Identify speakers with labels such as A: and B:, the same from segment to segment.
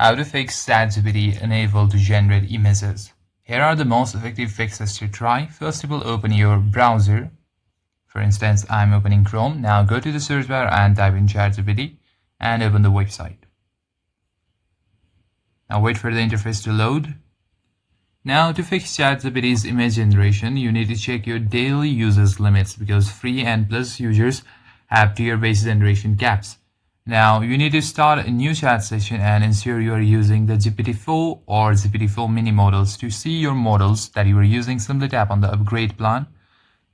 A: How to fix ChatGPT unable to generate images. Here are the most effective fixes to try. First of all, open your browser. For instance, I'm opening Chrome. Now go to the search bar and type in ChatGPT and open the website. Now wait for the interface to load. Now to fix ChatGPT's image generation, you need to check your daily usage limits because free and plus users have tier-based generation caps. Now you need to start a new chat session and ensure you are using the GPT-4 or GPT-4 mini models. To see your models that you are using, simply tap on the upgrade plan,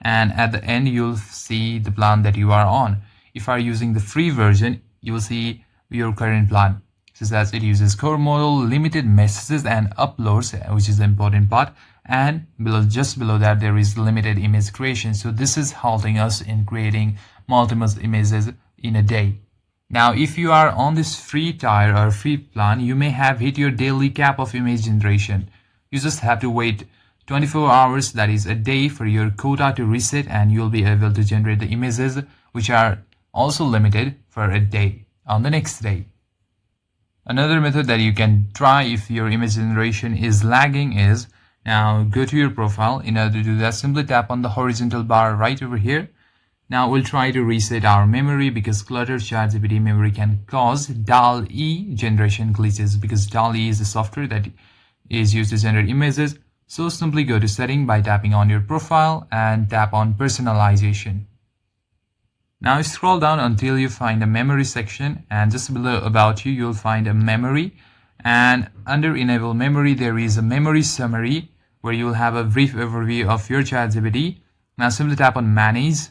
A: and at the end you'll see the plan that you are on. If you are using the free version, you will see your current plan. It says it uses core model, limited messages and uploads, which is the important part, and just below that there is limited image creation. So this is halting us in creating multiple images in a day. Now if you are on this free tier or free plan, you may have hit your daily cap of image generation. You just have to wait 24 hours, that is a day, for your quota to reset, and you'll be able to generate the images which are also limited for a day on the next day. Another method that you can try if your image generation is lagging is, now go to your profile. In order to do that, simply tap on the horizontal bar right over here. Now we'll try to reset our memory because cluttered ChatGPT memory can cause DALL-E generation glitches, because DALL-E is the software that is used to generate images. So simply go to setting by tapping on your profile and tap on personalization. Now scroll down until you find a memory section, and just below about you you'll find a memory, and under enable memory there is a memory summary where you'll have a brief overview of your ChatGPT. Now simply tap on manage.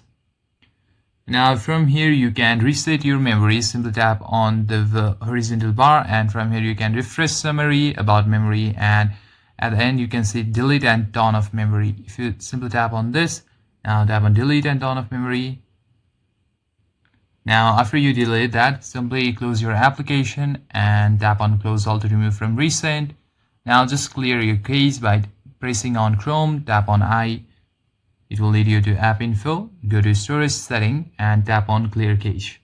A: Now from here you can reset your memory. Simply tap on the horizontal bar, and from here you can refresh summary, about memory, and at the end you can see delete and turn off memory. If you simply tap on this, now tap on delete and turn off memory. Now after you delete that, simply close your application and tap on close all to remove from recent. Now just clear your cache by pressing on Chrome, tap on I. It will lead you to app info, go to storage setting and tap on clear cache.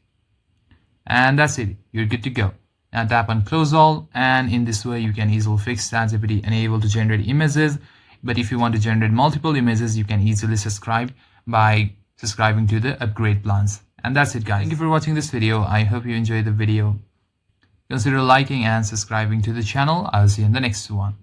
A: And that's it, you're good to go. Now tap on close all, and in this way you can easily fix ChatGPT unable to generate images. But if you want to generate multiple images, you can easily subscribe by subscribing to the upgrade plans. And that's it, guys. Thank you for watching this video. I hope you enjoyed the video. Consider liking and subscribing to the channel. I'll see you in the next one.